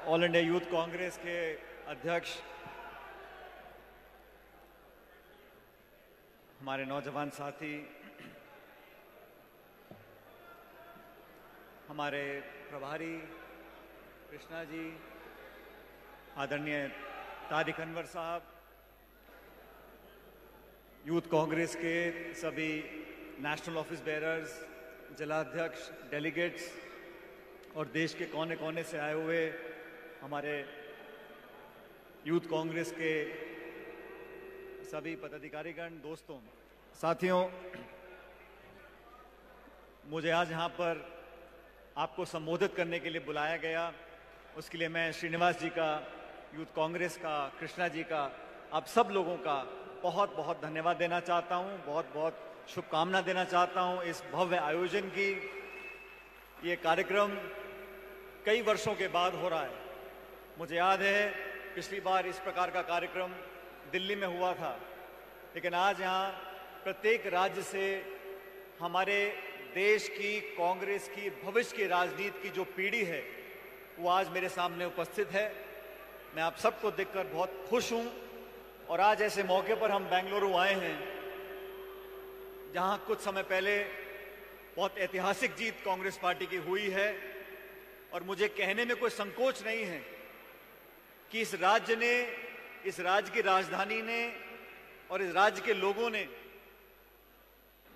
All India youth Congress के अध्यक्ष, हमारे नौजवान साथी, हमारे प्रभारी कृष्णा जी, आदरणीय तारिक अनवर साहब, यूथ कांग्रेस के सभी नेशनल ऑफिस बेयरर्स, जिलाध्यक्ष, डेलीगेट्स और देश के कोने कोने से आए हुए हमारे यूथ कांग्रेस के सभी पदाधिकारीगण, दोस्तों, साथियों, मुझे आज यहाँ पर आपको संबोधित करने के लिए बुलाया गया। उसके लिए मैं श्रीनिवास जी का, यूथ कांग्रेस का, कृष्णा जी का, आप सब लोगों का बहुत बहुत धन्यवाद देना चाहता हूँ, बहुत बहुत शुभकामना देना चाहता हूँ इस भव्य आयोजन की। ये कार्यक्रम कई वर्षों के बाद हो रहा है। मुझे याद है पिछली बार इस प्रकार का कार्यक्रम दिल्ली में हुआ था, लेकिन आज यहाँ प्रत्येक राज्य से हमारे देश की, कांग्रेस की, भविष्य की राजनीति की जो पीढ़ी है वो आज मेरे सामने उपस्थित है। मैं आप सबको देखकर बहुत खुश हूँ। और आज ऐसे मौके पर हम बेंगलुरु आए हैं जहाँ कुछ समय पहले बहुत ऐतिहासिक जीत कांग्रेस पार्टी की हुई है। और मुझे कहने में कोई संकोच नहीं है कि इस राज्य ने, इस राज्य की राजधानी ने और इस राज्य के लोगों ने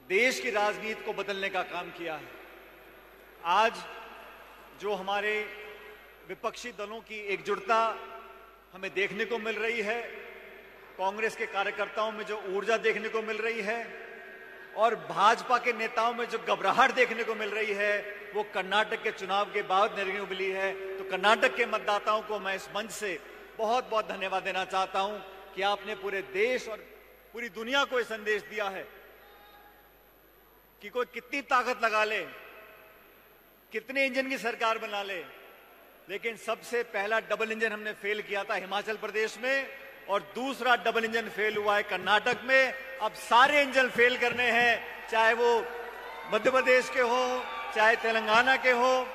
देश की राजनीति को बदलने का काम किया है। आज जो हमारे विपक्षी दलों की एकजुटता हमें देखने को मिल रही है, कांग्रेस के कार्यकर्ताओं में जो ऊर्जा देखने को मिल रही है और भाजपा के नेताओं में जो घबराहट देखने को मिल रही है, वो कर्नाटक के चुनाव के बाद देखने को मिली है। तो कर्नाटक के मतदाताओं को मैं इस मंच से बहुत बहुत धन्यवाद देना चाहता हूं कि आपने पूरे देश और पूरी दुनिया को ये संदेश दिया है कि कोई कितनी ताकत लगा ले, कितने इंजन की सरकार बना ले, लेकिन सबसे पहला डबल इंजन हमने फेल किया था हिमाचल प्रदेश में और दूसरा डबल इंजन फेल हुआ है कर्नाटक में। अब सारे इंजन फेल करने हैं, चाहे वो मध्य प्रदेश के हो, चाहे तेलंगाना के हो।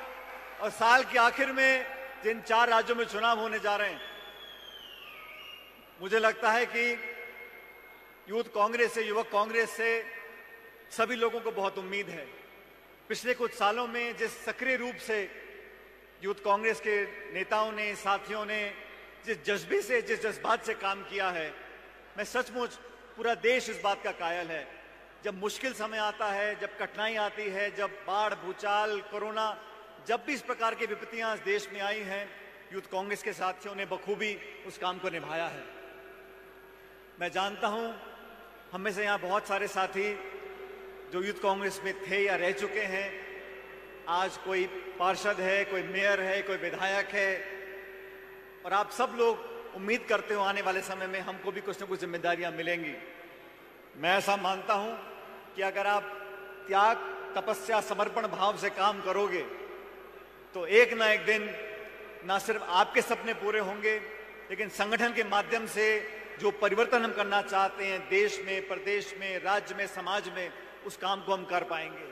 और साल के आखिर में जिन 4 राज्यों में चुनाव होने जा रहे हैं, मुझे लगता है कि यूथ कांग्रेस से, युवक कांग्रेस से सभी लोगों को बहुत उम्मीद है। पिछले कुछ सालों में जिस सक्रिय रूप से यूथ कांग्रेस के नेताओं ने, साथियों ने जिस जज्बे से, जिस जज्बात से काम किया है, मैं सचमुच, पूरा देश इस बात का कायल है। जब मुश्किल समय आता है, जब कठिनाई आती है, जब बाढ़, भूचाल, कोरोना, जब भी इस प्रकार की विपत्तियां इस देश में आई हैं, यूथ कांग्रेस के साथियों ने बखूबी उस काम को निभाया है। मैं जानता हूं हम में से यहाँ बहुत सारे साथी जो यूथ कांग्रेस में थे या रह चुके हैं, आज कोई पार्षद है, कोई मेयर है, कोई विधायक है, और आप सब लोग उम्मीद करते हो आने वाले समय में हमको भी कुछ न कुछ जिम्मेदारियां मिलेंगी। मैं ऐसा मानता हूं कि अगर आप त्याग, तपस्या, समर्पण भाव से काम करोगे तो एक ना एक दिन ना सिर्फ आपके सपने पूरे होंगे, लेकिन संगठन के माध्यम से जो परिवर्तन हम करना चाहते हैं देश में, प्रदेश में, राज्य में, समाज में, उस काम को हम कर पाएंगे।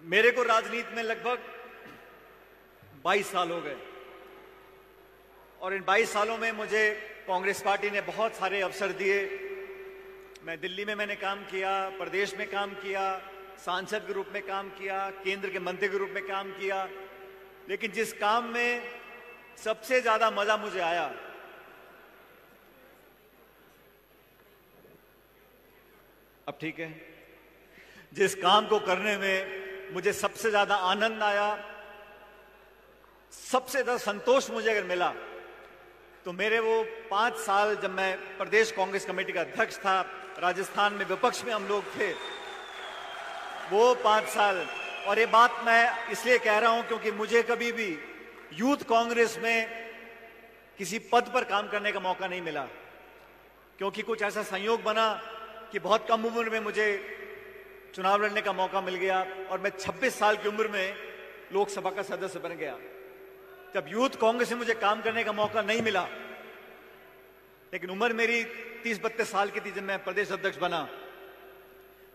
मेरे को राजनीति में लगभग 22 साल हो गए और इन 22 सालों में मुझे कांग्रेस पार्टी ने बहुत सारे अवसर दिए। मैं दिल्ली में मैंने काम किया, प्रदेश में काम किया, सांसद के रूप में काम किया, केंद्र के मंत्री के रूप में काम किया, लेकिन जिस काम में सबसे ज्यादा मजा मुझे आया, अब ठीक है, जिस काम को करने में मुझे सबसे ज्यादा आनंद आया, सबसे ज्यादा संतोष मुझे अगर मिला, तो मेरे वो 5 साल जब मैं प्रदेश कांग्रेस कमेटी का अध्यक्ष था, राजस्थान में विपक्ष में हम लोग थे, वो 5 साल। और ये बात मैं इसलिए कह रहा हूं क्योंकि मुझे कभी भी यूथ कांग्रेस में किसी पद पर काम करने का मौका नहीं मिला, क्योंकि कुछ ऐसा संयोग बना कि बहुत कम उम्र में मुझे चुनाव लड़ने का मौका मिल गया और मैं 26 साल की उम्र में लोकसभा का सदस्य बन गया। जब यूथ कांग्रेस में मुझे काम करने का मौका नहीं मिला, लेकिन उम्र मेरी 30-32 साल की थी जब मैं प्रदेश अध्यक्ष बना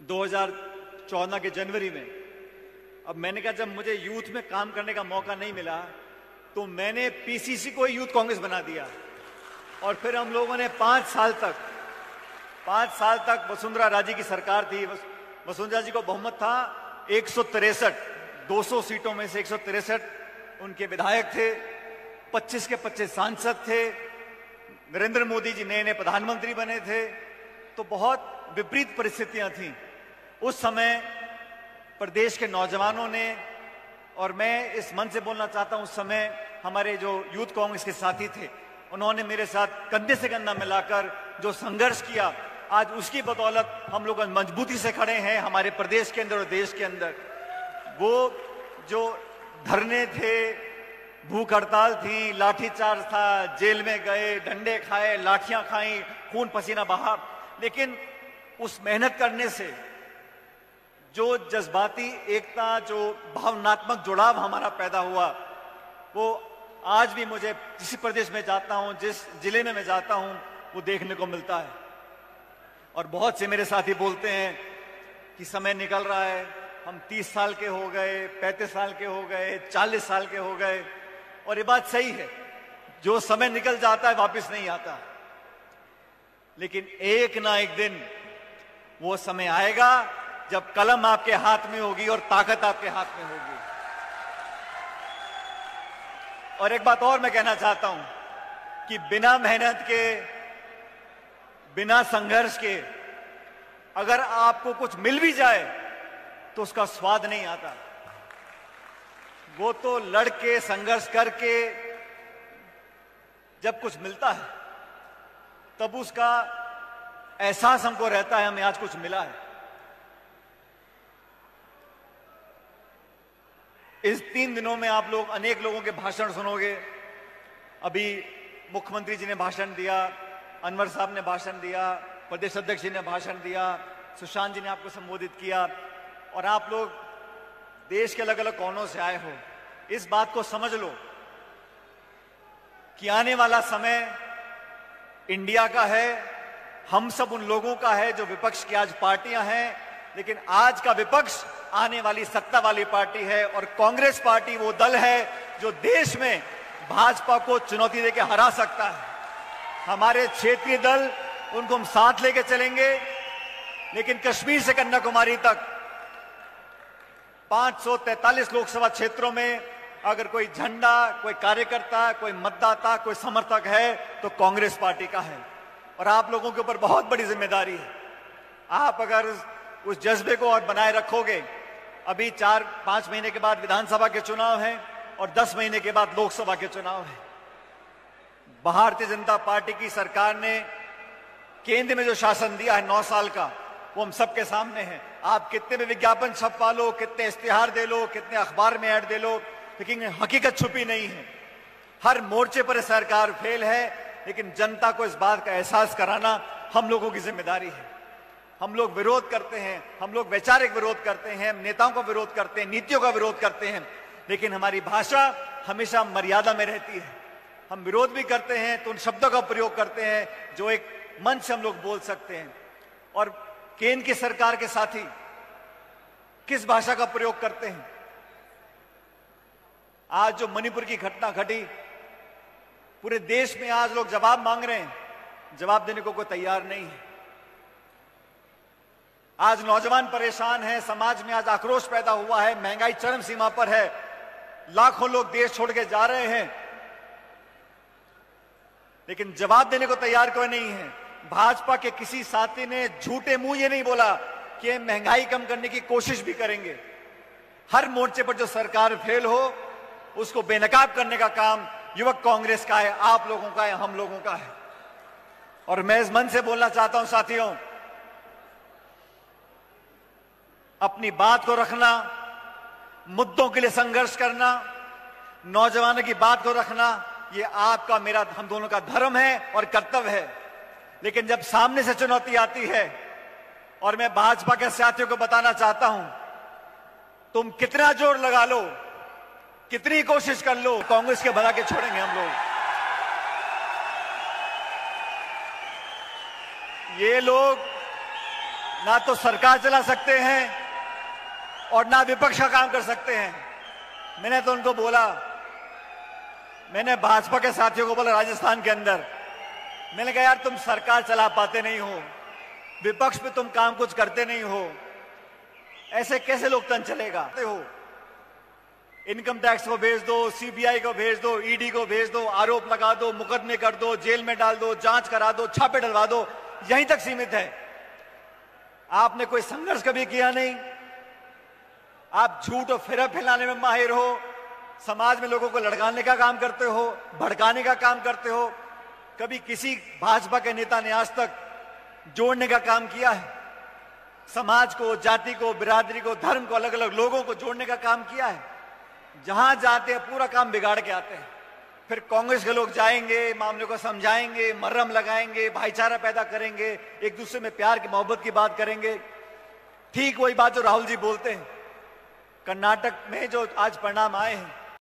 2014 के जनवरी में। अब मैंने कहा जब मुझे यूथ में काम करने का मौका नहीं मिला तो मैंने पीसीसी को यूथ कांग्रेस बना दिया और फिर हम लोगों ने 5 साल तक वसुंधरा राजे की सरकार थी। वसुंधरा जी को बहुमत था 163, 200 सीटों में से 163 उनके विधायक थे, 25 के 25 सांसद थे, नरेंद्र मोदी जी नए नए प्रधानमंत्री बने थे, तो बहुत विपरीत परिस्थितियां थीं। उस समय प्रदेश के नौजवानों ने, और मैं इस मन से बोलना चाहता हूं, उस समय हमारे जो यूथ कांग्रेस के साथी थे उन्होंने मेरे साथ कंधे से कंधा मिलाकर जो संघर्ष किया, आज उसकी बदौलत हम लोग मजबूती से खड़े हैं हमारे प्रदेश के अंदर और देश के अंदर। वो जो धरने थे, भूख हड़ताल थी, लाठीचार्ज था, जेल में गए, डंडे खाए, लाठियां खाई, खून पसीना बहा, लेकिन उस मेहनत करने से जो जज्बाती एकता, जो भावनात्मक जुड़ाव हमारा पैदा हुआ, वो आज भी मुझे जिस प्रदेश में जाता हूं, जिस जिले में मैं जाता हूं, वो देखने को मिलता है। और बहुत से मेरे साथी बोलते हैं कि समय निकल रहा है, हम 30 साल के हो गए, 35 साल के हो गए, 40 साल के हो गए, और ये बात सही है, जो समय निकल जाता है वापस नहीं आता, लेकिन एक ना एक दिन वो समय आएगा जब कलम आपके हाथ में होगी और ताकत आपके हाथ में होगी। और एक बात और मैं कहना चाहता हूं कि बिना मेहनत के, बिना संघर्ष के अगर आपको कुछ मिल भी जाए तो उसका स्वाद नहीं आता। वो तो लड़के संघर्ष करके जब कुछ मिलता है तब उसका एहसास हमको रहता है हमें आज कुछ मिला है। इस 3 दिनों में आप लोग अनेक लोगों के भाषण सुनोगे। अभी मुख्यमंत्री जी ने भाषण दिया, अनवर साहब ने भाषण दिया, प्रदेश अध्यक्ष जी ने भाषण दिया, सुशांत जी ने आपको संबोधित किया, और आप लोग देश के अलग अलग कोनों से आए हो। इस बात को समझ लो कि आने वाला समय इंडिया का है, हम सब उन लोगों का है जो विपक्ष की आज पार्टियां हैं, लेकिन आज का विपक्ष आने वाली सत्ता वाली पार्टी है, और कांग्रेस पार्टी वो दल है जो देश में भाजपा को चुनौती देकर हरा सकता है। हमारे क्षेत्रीय दल, उनको हम साथ लेके चलेंगे, लेकिन कश्मीर से कन्याकुमारी तक 543 लोकसभा क्षेत्रों में अगर कोई झंडा, कोई कार्यकर्ता, कोई मतदाता, कोई समर्थक है तो कांग्रेस पार्टी का है। और आप लोगों के ऊपर बहुत बड़ी जिम्मेदारी है। आप अगर उस जज्बे को और बनाए रखोगे, अभी 4-5 महीने के बाद विधानसभा के चुनाव हैं और 10 महीने के बाद लोकसभा के चुनाव हैं। भारतीय जनता पार्टी की सरकार ने केंद्र में जो शासन दिया है 9 साल का, वो हम सबके सामने है। आप कितने भी विज्ञापन छपवा लो, कितने इश्तिहार दे लो, कितने अखबार में ऐड दे लो, लेकिन हकीकत छुपी नहीं है। हर मोर्चे पर सरकार फेल है, लेकिन जनता को इस बात का एहसास कराना हम लोगों की जिम्मेदारी है। हम लोग विरोध करते हैं, हम लोग वैचारिक विरोध करते हैं, नेताओं का विरोध करते हैं, नीतियों का विरोध करते हैं, लेकिन हमारी भाषा हमेशा मर्यादा में रहती है। हम विरोध भी करते हैं तो उन शब्दों का प्रयोग करते हैं जो एक मंच से हम लोग बोल सकते हैं। और केंद्र की सरकार के साथी किस भाषा का प्रयोग करते हैं? आज जो मणिपुर की घटना घटी, पूरे देश में आज लोग जवाब मांग रहे हैं, जवाब देने को कोई तैयार नहीं है। आज नौजवान परेशान हैं, समाज में आज आक्रोश पैदा हुआ है, महंगाई चरम सीमा पर है, लाखों लोग देश छोड़ के जा रहे हैं, लेकिन जवाब देने को तैयार कोई नहीं है। भाजपा के किसी साथी ने झूठे मुंह ये नहीं बोला कि महंगाई कम करने की कोशिश भी करेंगे। हर मोर्चे पर जो सरकार फेल हो उसको बेनकाब करने का काम युवक कांग्रेस का है, आप लोगों का है, हम लोगों का है। और मैं इस मन से बोलना चाहता हूं साथियों, अपनी बात को रखना, मुद्दों के लिए संघर्ष करना, नौजवानों की बात को रखना, ये आपका, मेरा, हम दोनों का धर्म है और कर्तव्य है। लेकिन जब सामने से चुनौती आती है, और मैं भाजपा के साथियों को बताना चाहता हूं, तुम कितना जोर लगा लो, कितनी कोशिश कर लो, कांग्रेस के भला के छोड़ेंगे हम लोग। ये लोग ना तो सरकार चला सकते हैं, और ना विपक्ष का काम कर सकते हैं। मैंने तो उनको बोला, मैंने भाजपा के साथियों को बोला राजस्थान के अंदर, मैंने कहा यार तुम सरकार चला पाते नहीं हो, विपक्ष पे तुम काम कुछ करते नहीं हो, ऐसे कैसे लोकतंत्र चलेगा? इनकम टैक्स को भेज दो, सीबीआई को भेज दो, ईडी को भेज दो, आरोप लगा दो, मुकदमे कर दो, जेल में डाल दो, जांच करा दो, छापे डलवा दो, यहीं तक सीमित है। आपने कोई संघर्ष कभी किया नहीं। आप झूठ और फिर फैलाने में माहिर हो, समाज में लोगों को लड़काने का काम करते हो, भड़काने का काम करते हो। कभी किसी भाजपा के नेता ने आज तक जोड़ने का काम किया है? समाज को, जाति को, बिरादरी को, धर्म को, अलग अलग लोगों को जोड़ने का काम किया है? जहां जाते हैं पूरा काम बिगाड़ के आते हैं। फिर कांग्रेस के लोग जाएंगे, मामले को समझाएंगे, मरहम लगाएंगे, भाईचारा पैदा करेंगे, एक दूसरे में प्यार की मोहब्बत की बात करेंगे। ठीक वही बात जो राहुल जी बोलते हैं। कर्नाटक में जो आज परिणाम आए हैं,